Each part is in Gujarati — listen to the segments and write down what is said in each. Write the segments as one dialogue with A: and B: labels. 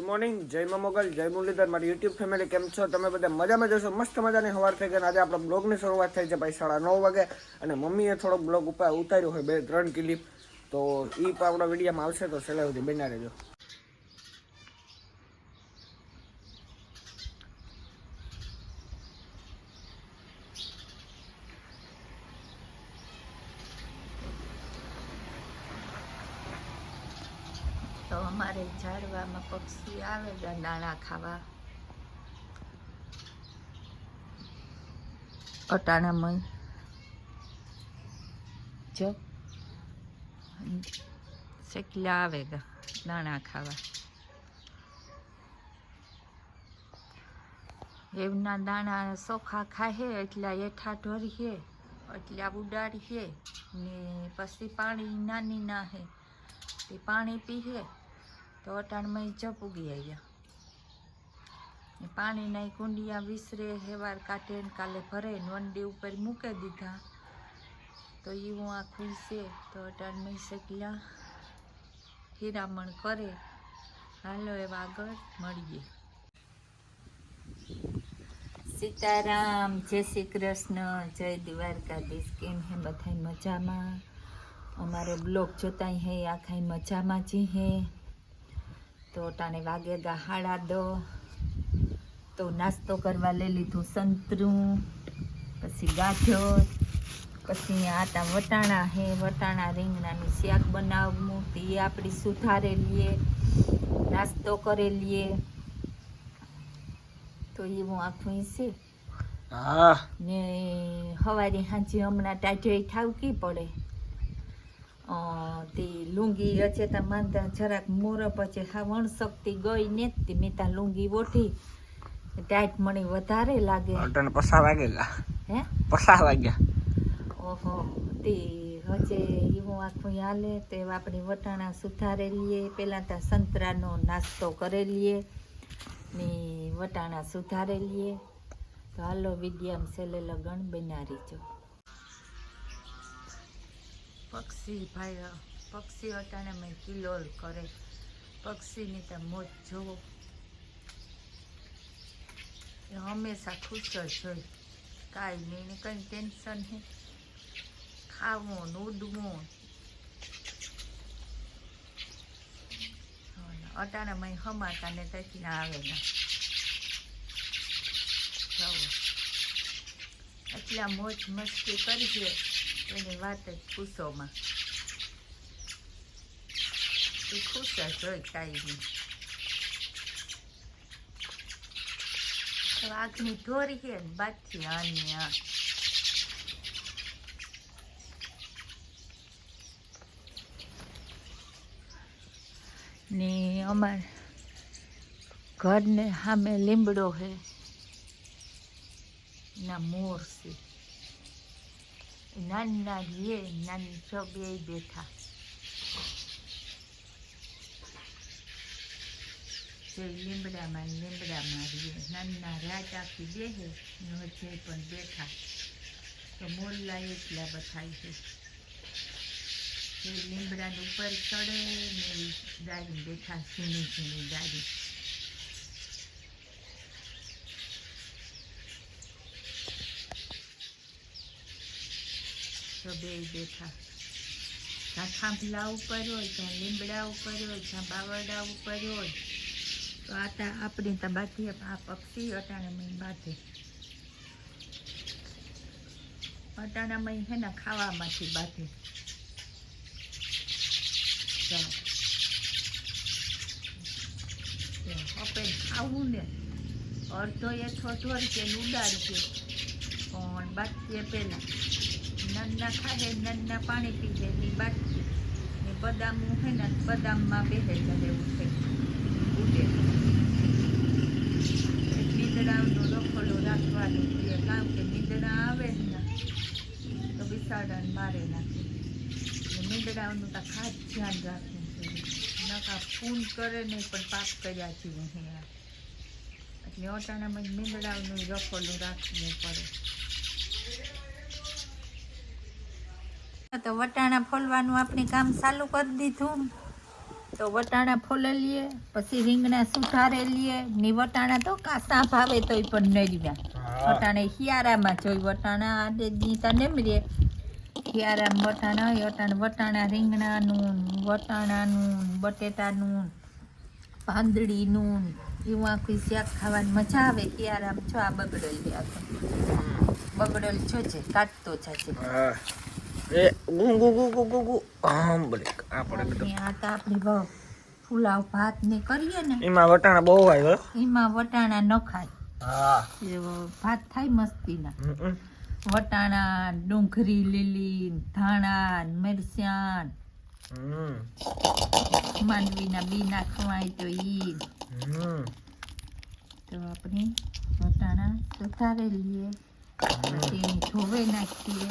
A: મોર્નિંગ, જય મા મોગલ, જય મુરલીધર, મારી યુટ્યુબ ફેમિલી કેમ છો? તમે બધા મજામાં જશો? મસ્ત મજાની સવાર થઈ ગઈ. આજે આપણા બ્લોગની શરૂઆત થઈ છે ભાઈ 9:30 વાગે, અને મમ્મીએ થોડોક બ્લોગ ઉતાર્યો હોય 2-3 ક્લિપ, તો એ પણ આપણા વિડીયોમાં આવશે, તો છેલ્લે સુધી બન્યા રહેજો.
B: તો અમારે ઝાડવામાં પક્ષી આવે દાણા ખાવા. અટાણામાં જો શેકલા આવે દાણા ખાવા. એવના દાણા ચોખા ખાહે એટલા એઠા ઢોરીએ, એટલા ઉડાડીએ ને પછી પાણી નાની નાહે તે પાણી પીએ. તો અટાણમાં જપુગી આવ્યા. પાણીના કુંડિયા વિસરે હેવાર કાઢે ને કાલે ભરે ને વંડી ઉપર મૂકી દીધા. તો એવું આખું છે. તો અટાણમાં શેકલા હીરામણ કરે. હાલો એવા આગળ મળીએ. સીતારામ, જય શ્રી કૃષ્ણ, જય દ્વારકાધીશ. કેમ હે બધા મજામાં? અમારે બ્લોગ જોતા હે આખા મજામાં જ હે. તો ટાણે વાગેગા 10:30. તો નાસ્તો કરવા લઈ લીધું સંતરું, પછી ગાજર, પછી આટા વટાણા હે, વટાણા રીંગણાનું શાક બનાવવું તે આપણી સુધારેલીએ, નાસ્તો કરેલીએ. તો એવું આખું છે. ને સવારે હાજી હમણાં ટાઢે ઠાવકી પડે. તે લુંગી અચેતા માંદા જરાક મોર પછી હા વણશક્તિ ગઈ ને તે મેં ત્યાં લુંગી ઓઠી. ટાઈટ મણી વધારે લાગે.
A: પસા વાગેલા
B: હે
A: પસા વાગ્યા.
B: ઓહો, તે હજે એવું આખું હાલે. તો આપણે વટાણા સુધારે લઈએ. પહેલાં ત્યાં સંતરાનો નાસ્તો કરેલીએ ને વટાણા સુધારે લઈએ. તો હાલો વિડીયામાં છેલ્લે લગન બનારી જો. પક્ષી ભાઈ, પક્ષી અટાણામાં કિલોલ કરે. પક્ષીની તો મોજ જોવો. એ હંમેશા ખુશ જ હોય. કાંઈ નહીં ને કંઈ ટેન્શન નહીં. ખાવું ને ઉડવું. અટાણામાં હમાતા ને ત્યાંથી આવેલા. એટલા મોજ મસ્તી કરીએ એની વાત જ પૂછોમાં. એ ખુશ જ હોય કાંઈ નહીં. આગની ઢોરી છે ને બાદથી આને આ. ને અમારે ઘરને સામે લીમડો છે. ના મોર છે. નાની નાની એ નાની છ બે બેઠા. લીમડામાં રહીએ. નાના રાત આખી બેહે હજે પણ બેઠા. તો મોરલા એટલા બધાય છે. લીમડાની ઉપર ચડે ને દાડી બેઠા. ઝીણી ઝીણી દાડી. તો બે બેઠા. જ્યાં થાંભલા ઉપર હોય, ત્યાં લીમડા ઉપર હોય, જ્યાં બાવરડા ઉપર હોય. તો આતા આપણી તો બાંધીએ. આ પક્ષી અટાણામાં બાંધે. અટાણામાં હે ને ખાવામાંથી બાંધે. આપણે ખાવું ને અડધો એઠો ઢોરશે ને ઉડાડશે. પણ બાકી પહેલાં નાના ખાધે, નાના પાણી પીધે ને બાકી ને બદામ હે ને બદામમાં બેસે જશે ઉઠે ઉડે. નીંદડાનું રખોલો રાખવાનું છે. કારણ કે નીંદડા આવે ને તો બિસાડાને મારે નાખે. નીંદડાનું તો ખાસ ધ્યાન રાખવું જોઈએ. નકા ફૂન કરે નહીં પણ પાપ કર્યા જેવું હે. એટલે અટાણામાં નીંદડાનું રખોલું રાખવું પડે. તો વટાણા ફોલવાનું આપણે કામ ચાલુ કરી દીધું. તો વટાણા ફોલે લીએ, પછી રીંગણા સુધારે લીએ. ની વટાણા તો કાસા ભાવે તોય પણ નર્યા. વટાણે શિયાળામાં જોઈ વટાણા આડે દી તને રે શિયાળામાં વટાણા હોય. વટાણા રીંગણાનું, વટાણાનું, બટેટાનું, પાંદડીનું એવું આખું શાક ખાવાની મજા આવે. શિયાળામાં છો આ બગડેલ લે બગડેલ છો છે કાઢતો છે.
A: એ ગુ ગુ ગુ ગુ ગુ ગુ આમ બોલે આ પડે બધું.
B: આ તો આપણી પુલાવ ભાત ને કરીએ ને
A: એમાં વટાણા બહુ આવ્યો.
B: એમાં વટાણા ન ખાય.
A: હા
B: ભાત થાય મસ્તીના. વટાણા, ડુંગળી લીલી, ધાણા, મિરચાં, માંડવીના બી નાખવાય તો ઈ. તો આપણે વટાણા સુધારી લઈએ, પછી ધોવે નાખીએ.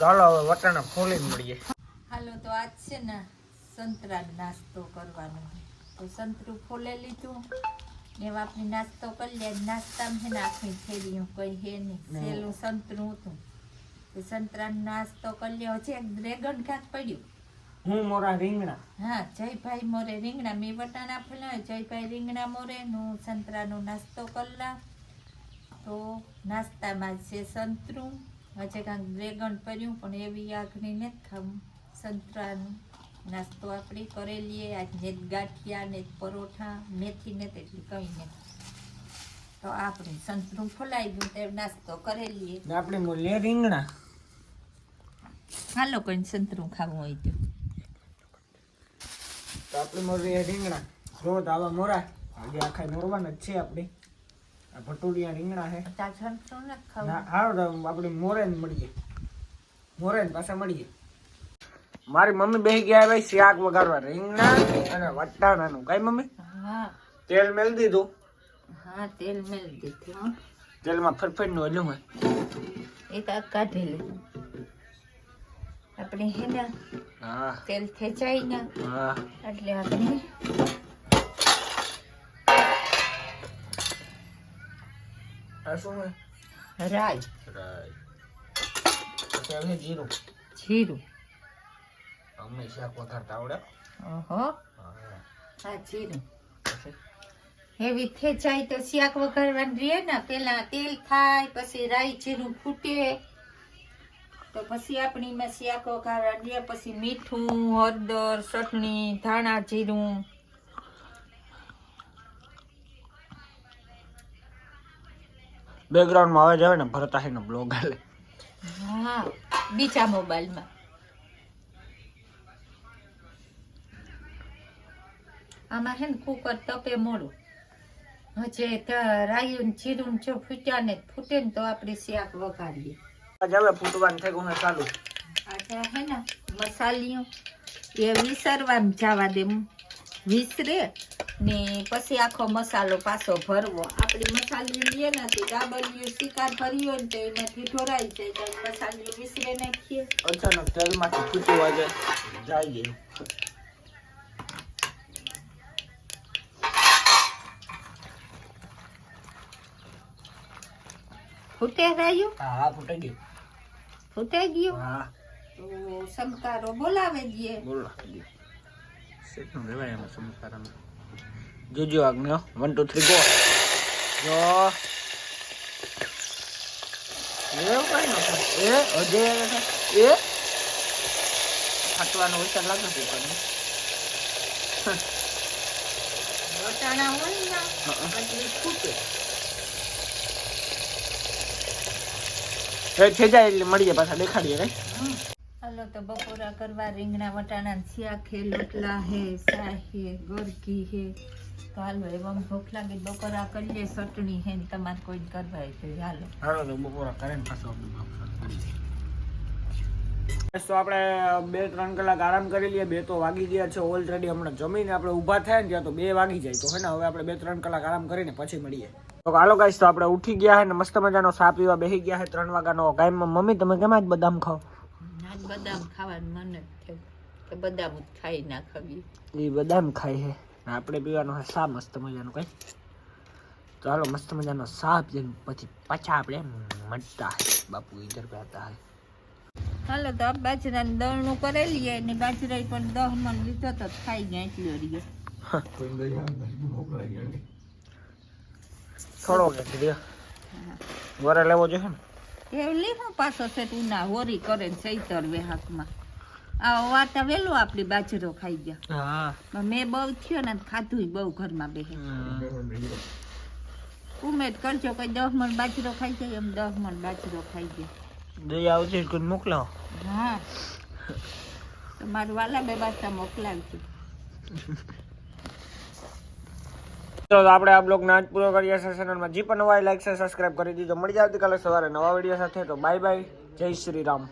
A: ચાલો હવે વટાણા ફોલીને મળીએ.
B: હાલો તો આજ છે ને સંતરા નાસ્તો કરવાનો. તો સંતરું ફોલે લીધું ને આપણે નાસ્તો કરી લે. નાસ્તામાં છે ને આખી થેલીઓ કઈ હે નહીં, સેલું સંતરું હતું. તો સંતરાનો નાસ્તો કરી લ્યો. હજી એક ડ્રેગન ઘાટ પડ્યું.
A: હું મોરા રીંગણા.
B: હા, જયભાઈ મોરે રીંગણા. મેં વટાણા ફોલાય, જયભાઈ રીંગણા મોરે. હું સંતરાનો નાસ્તો કરલા. તો નાસ્તામાં છે સંતરું, હજી કાંઈક ડ્રેગન પડ્યું, પણ એવી આખરી નથી ખાવું. સંતરાનો નાસ્તો આપણે કરેલીએ. આજ ને ગાંઠિયા ને પરોઠા, મેથી ને તેટલી કંઈ નહીં. તો આપણે સંતરું ફોલાઈ ગયું તે નાસ્તો કરેલીએ.
A: આપણે મોલીએ રીંગણા.
B: હાલો કોઈ સંતરું ખાવું હોય
A: તો આપણે મોરીએ રીંગણા. જો તો આવા મોરા આજે આખા મોરવાના જ છે. આપણી આ ભટુડિયા રીંગણા છે.
B: તો સંતરું નથી ખાવું.
A: ના હારો તો આપણે મોરે ને મળીએ. મોરે ને પાછા મળીએ. મારી મમ્મી બેસી ગયા ભાઈ શાક વગાડવા. રીંગણા અને વટાણાનું. કઈ મમ્મી?
B: હા
A: તેલ મેલ દીધું.
B: હા, તેલ મેળ દીધું.
A: તેલમાં ફરફરનું હલ્યું હોય
B: એ તો કાઢી લે. આપણે હે ને
A: હા
B: તેલ ખેંચાય ને
A: હા
B: એટલે આપણે
A: આ શું હોય?
B: રાઈ,
A: પછી હવે જીરું.
B: જીરું.
A: અમને શાક વઘારતા આવડે.
B: ઓહો,
A: હા.
B: હા જીરું.
A: પછી
B: એવી ખેંચાય તો શાક વઘારવાનું રહે ને. પેલા તેલ થાય, પછી રાઈ જીરું ફૂટે, તો પછી આપણી એમાં શાક વઘારવાનું રહે. પછી મીઠું, હળદર, ચટણી, ધાણા જીરું.
A: બેકગ્રાઉન્ડમાં અવાજ આવે ને ભરતાહીનો બ્લોગ હાલે.
B: હા, બીજા મોબાઈલમાં. આમાં હે ને કુકર તપે મોડું. હજે રાયું ને જીરું જો ફૂટ્યા ને ફૂટે ને તો આપણે શાક વઘારીએ.
A: આજે હવે ફૂટવાનું થઈ ગયું છે ચાલુ.
B: આજે હે ને મસાલીઓ એ વિસરવાનું જવા દે. વિસરે ને પછી આખો મસાલો પાછો ભરવો. આપણે મસાલી લઈએ ને તે ડાબલિયું શિકાર ભર્યો ને તો એમાંથી ઢોરાઈ જાય. તો મસાલી વિસરે નાખીએ.
A: અચાનક તેલમાંથી ફૂટું વાગે જાય ગયું.
B: ફૂટે રાયું?
A: હા ફૂટાઈ ગયું.
B: ફૂટાઈ ગયું?
A: હા
B: તો સમકારો બોલાવે દઈએ.
A: બોલો શેકનું લેવાય એમાં સમકારામાં. જોજો આગળ 1 2 3 ગો. જો એવું કઈ ન એ હજે એ ફાટવાનો વિચાર લાગે છે પણ
B: વટાણા હોય ને એટલે ફૂટે.
A: થઈ જાય એટલે મળીએ પાછા દેખાડીએ કઈ.
B: હાલો તો બપોરા કરવા રીંગણા વટાણા શાક હે, લોટલા હે, સા હે, ગોરકી હે. તો હાલો એમાં ભૂખ લાગે બપોરા કરીએ. ચટણી હે ને તમારે કોઈ કરવા હોય તો હાલો.
A: હાલો તો બપોરા કરીને પાછો તો આપણે 2-3 કલાક આરામ કરી લઈએ. 2 તો વાગી ગયા છે ઓલરેડી. હમણાં જમીને આપણે ઊભા થાય ને ત્યાં તો 2 વાગી જાય. તો હે ને હવે આપણે 2-3 કલાક આરામ કરીને પછી મળીએ. તો હાલો ગાઈસ, તો આપણે ઉઠી ગયા હે ને મસ્ત મજાનો ચા પીવા બેસી ગયા હે 3 વાગ્યાનો ટાઈમમાં. મમ્મી તમે કેમ આજ બદામ ખાઓ?
B: આજ બદામ ખાવાનું મન જ થયું તો બદામ જ ખાઈ નાખવી.
A: એ બદામ ખાય છે ને આપણે પીવાનો છે ચા મસ્ત મજાનો કઈ. તો હાલો મસ્ત મજાનો ચા પીને પછી પાછા આપણે મળતા હે. બાપુ ઇધર पे आता है.
B: હાલો તો આ બાજરાનું દળનું કરેલી ને બાજરા પણ 10 મણ લીધો તો ખાઈ ગયા એટલો રહ્યો.
A: થોડો કે દીદી વરે લેવો જોઈએ ને.
B: એવું લીધું પાછો સેટ ઉના હોરી કરે ને ચૈતર વેહાકમાં આ વાતા વેલો આપડી બાજરો ખાઈ ગયા.
A: હા
B: મેં બહુ થયો ને ખાધું બહુ ઘરમાં બેહે. ઉમેદ કરજો કઈ 10 મણ બાજરો ખાઈ જાય એમ 10 મણ બાજરો ખાઈ ગયા.
A: દઈ આવશે કોઈ મોકલાવો.
B: હા તમારું વાલા બે બાસા મોકલાવજો.
A: તો આપણે આ બ્લોગને આજ પૂરો કરીએ છીએ. ચેનલમાં જે પણ નવા લાઈક છે સબસ્ક્રાઇબ કરી દીધો. મળી જાય આવતીકાલે સવારે નવા વિડીયો સાથે. તો બાય બાય, જય શ્રી રામ.